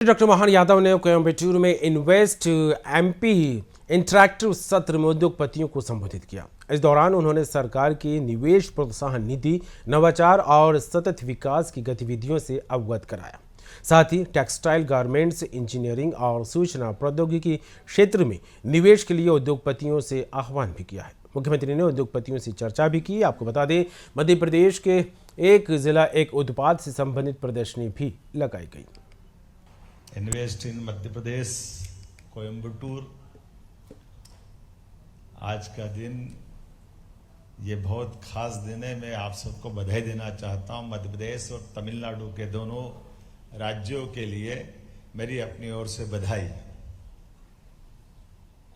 Doctor Mohan Yadav ने कोयम्बटूर में invest MP interactive सत्र में उद्योगपतियों को संबोधित किया। इस दौरान उन्होंने सरकार की निवेश प्रोत्साहन नीति, नवाचार और सतत विकास की गतिविधियों से अवगत कराया। साथ ही टेक्सटाइल, गारमेंट्स, इंजीनियरिंग और सूचना प्रौद्योगिकी क्षेत्र में निवेश के लिए उद्योगपतियों से आह्वान भी किया है। मुख्यमंत्री ने उद्योगपतियों से चर्चा भी की। आपको बता दें, मध्य प्रदेश के एक जिला एक उत्पाद से संबंधित प्रदर्शनी भी लगाई गई। इन्वेस्ट इन मध्य प्रदेश कोयम्बटूर, आज का दिन ये बहुत खास दिन है। मैं आप सबको बधाई देना चाहता हूं। मध्य प्रदेश और तमिलनाडु के दोनों राज्यों के लिए मेरी अपनी ओर से बधाई।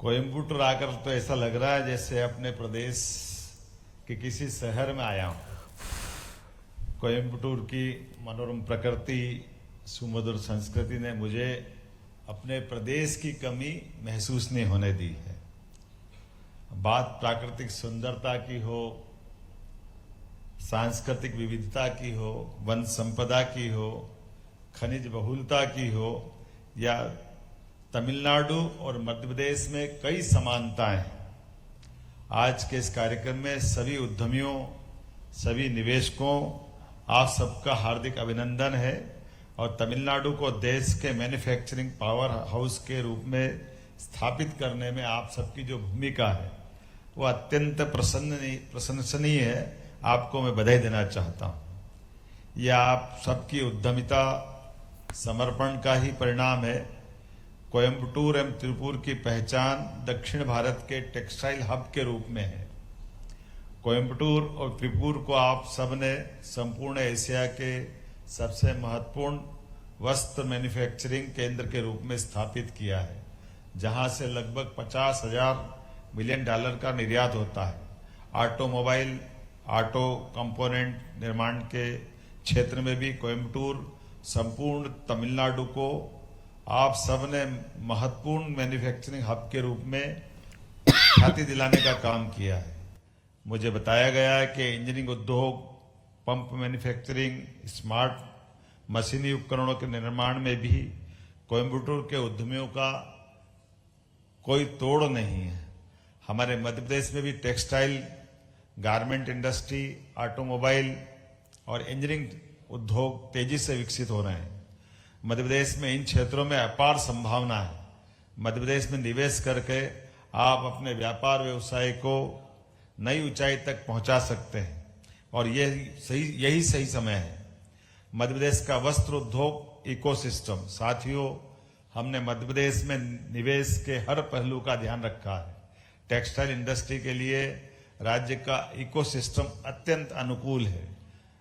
कोयम्बटूर आकर तो ऐसा लग रहा है जैसे अपने प्रदेश के किसी शहर में आया हूं। कोयम्बटूर की मनोरम प्रकृति, सुमधुर संस्कृति ने मुझे अपने प्रदेश की कमी महसूस नहीं होने दी है। बात प्राकृतिक सुंदरता की हो, सांस्कृतिक विविधता की हो, वन संपदा की हो, खनिज बहुलता की हो, या तमिलनाडु और मध्य प्रदेश में कई समानताएं हैं। आज के इस कार्यक्रम में सभी उद्यमियों, सभी निवेशकों, आप सबका हार्दिक अभिनंदन है और तमिलनाडु को देश के मैन्युफैक्चरिंग पावर हाउस के रूप में स्थापित करने में आप सबकी जो भूमिका है वो अत्यंत प्रशंसनीय है। आपको मैं बधाई देना चाहता हूं। यह आप सबकी उद्यमिता, समर्पण का ही परिणाम है। कोयम्बटूर एवं त्रिपुर की पहचान दक्षिण भारत के टेक्सटाइल हब के रूप में है। कोयम्बटूर और त्रिपुर को आप सबने संपूर्ण एशिया के सबसे महत्वपूर्ण वस्त्र मैन्युफैक्चरिंग केंद्र के रूप में स्थापित किया है, जहां से लगभग 50,000 मिलियन डॉलर का निर्यात होता है। ऑटोमोबाइल, ऑटो कंपोनेंट निर्माण के क्षेत्र में भी कोयम्बटूर संपूर्ण तमिलनाडु को आप सबने महत्वपूर्ण मैन्युफैक्चरिंग हब के रूप में ख्याति दिलाने का काम किया है। मुझे बताया गया है कि इंजीनियरिंग उद्योग, पंप मैन्युफैक्चरिंग, स्मार्ट मशीनी उपकरणों के निर्माण में भी कोयम्बटूर के उद्यमियों का कोई तोड़ नहीं है। हमारे मध्य प्रदेश में भी टेक्सटाइल, गारमेंट इंडस्ट्री, ऑटोमोबाइल और इंजीनियरिंग उद्योग तेजी से विकसित हो रहे हैं। मध्य प्रदेश में इन क्षेत्रों में अपार संभावना है। मध्य प्रदेश में निवेश करके आप अपने व्यापार व्यवसाय को नई ऊंचाई तक पहुंचा सकते हैं और यही सही समय है। मध्य प्रदेश का वस्त्र उद्योग इकोसिस्टम, साथियों, हमने मध्य प्रदेश में निवेश के हर पहलू का ध्यान रखा है। टेक्सटाइल इंडस्ट्री के लिए राज्य का इकोसिस्टम अत्यंत अनुकूल है।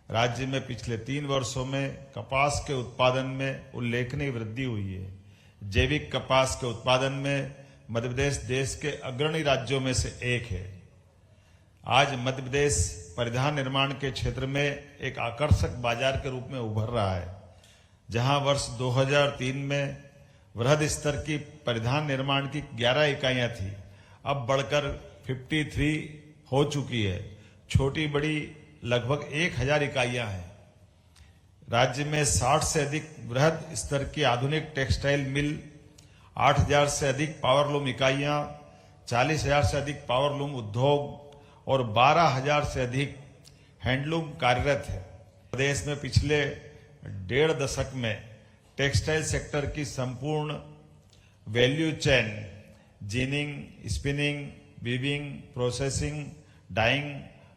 राज्य में पिछले 3 वर्षों में कपास के उत्पादन में उल्लेखनीय वृद्धि हुई है। जैविक कपास के उत्पादन में मध्य प्रदेश देश के अग्रणी राज्यों में से एक है। आज मध्य प्रदेश परिधान निर्माण के क्षेत्र में एक आकर्षक बाजार के रूप में उभर रहा है। जहां वर्ष 2003 में वृहद स्तर की परिधान निर्माण की 11 इकाइयां थी, अब बढ़कर 53 हो चुकी है। छोटी बड़ी लगभग 1000 इकाइयां हैं। राज्य में 60 से अधिक वृहद स्तर की आधुनिक टेक्सटाइल मिल, 8000 से अधिक पावरलूम इकाइयां, 40,000 से अधिक पावरलूम उद्योग और 12,000 से अधिक हैंडलूम कार्यरत है। प्रदेश में पिछले 1.5 दशक में टेक्सटाइल सेक्टर की संपूर्ण value chain, ginning, spinning, weaving, processing, dyeing,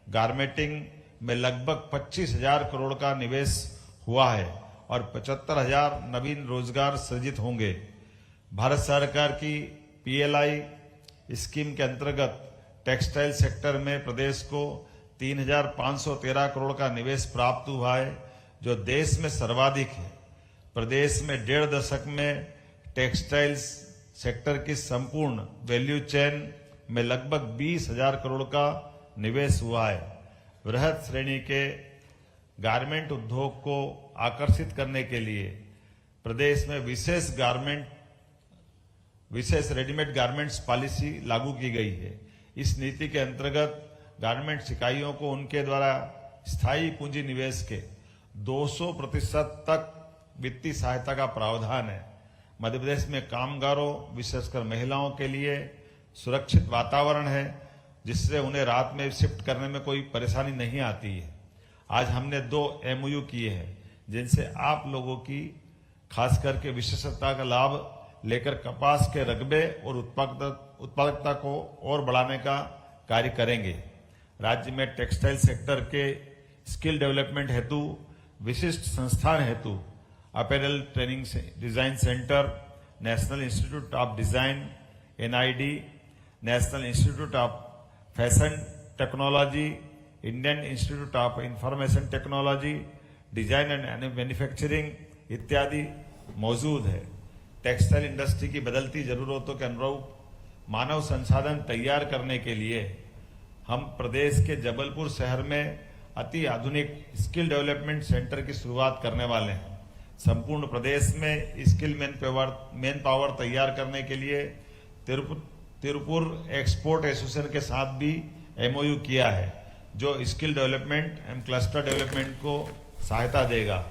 garmenting में लगभग 25,000 करोड़ का निवेश हुआ है और 75,000 नवीन रोजगार सृजित होंगे। भारत सरकार की PLI स्कीम के अंतर्गत टेक्सटाइल सेक्टर में प्रदेश को 3,513 करोड़ का निवेश प्राप्त हुआ है, जो देश में सर्वाधिक है। प्रदेश में 1.5 दशक में टेक्सटाइल सेक्टर की संपूर्ण वैल्यू चेन में लगभग 20,000 करोड़ का निवेश हुआ है। वृहद श्रेणी के गारमेंट उद्योग को आकर्षित करने के लिए प्रदेश में विशेष रेडीमेड गारमेंट्स पॉलिसी लागू की गई है। इस नीति के अंतर्गत गारमेंट्स इकाइयों को उनके द्वारा स्थायी पूंजी निवेश के 200% तक वित्तीय सहायता का प्रावधान है। मध्य प्रदेश में कामगारों विशेषकर महिलाओं के लिए सुरक्षित वातावरण है, जिससे उन्हें रात में शिफ्ट करने में कोई परेशानी नहीं आती है। आज हमने 2 MOU किए हैं, जिनसे आप लोगों की खास करके विशेषता का लाभ लेकर कपास के रकबे और उत्पादकता को और बढ़ाने का कार्य करेंगे। राज्य में टेक्सटाइल सेक्टर के स्किल डेवलपमेंट हेतु विशिष्ट संस्थान हेतु apparel training design centre, national institute of design NID, national institute of fashion technology, Indian institute of information technology, design and manufacturing इत्यादि मौजूद है। टेक्सटाइल इंडस्ट्री की बदलती जरूरतों के अनुरूप मानव संसाधन तैयार करने के लिए हम प्रदेश के जबलपुर शहर में अति आधुनिक स्किल डेवलपमेंट सेंटर की शुरुआत करने वाले हैं। संपूर्ण प्रदेश में स्किल मैन पावर तैयार करने के लिए तिरुपुर एक्सपोर्ट एसोसिएशन के साथ भी MOU किया है, जो skill development and cluster development को सहायता देगा।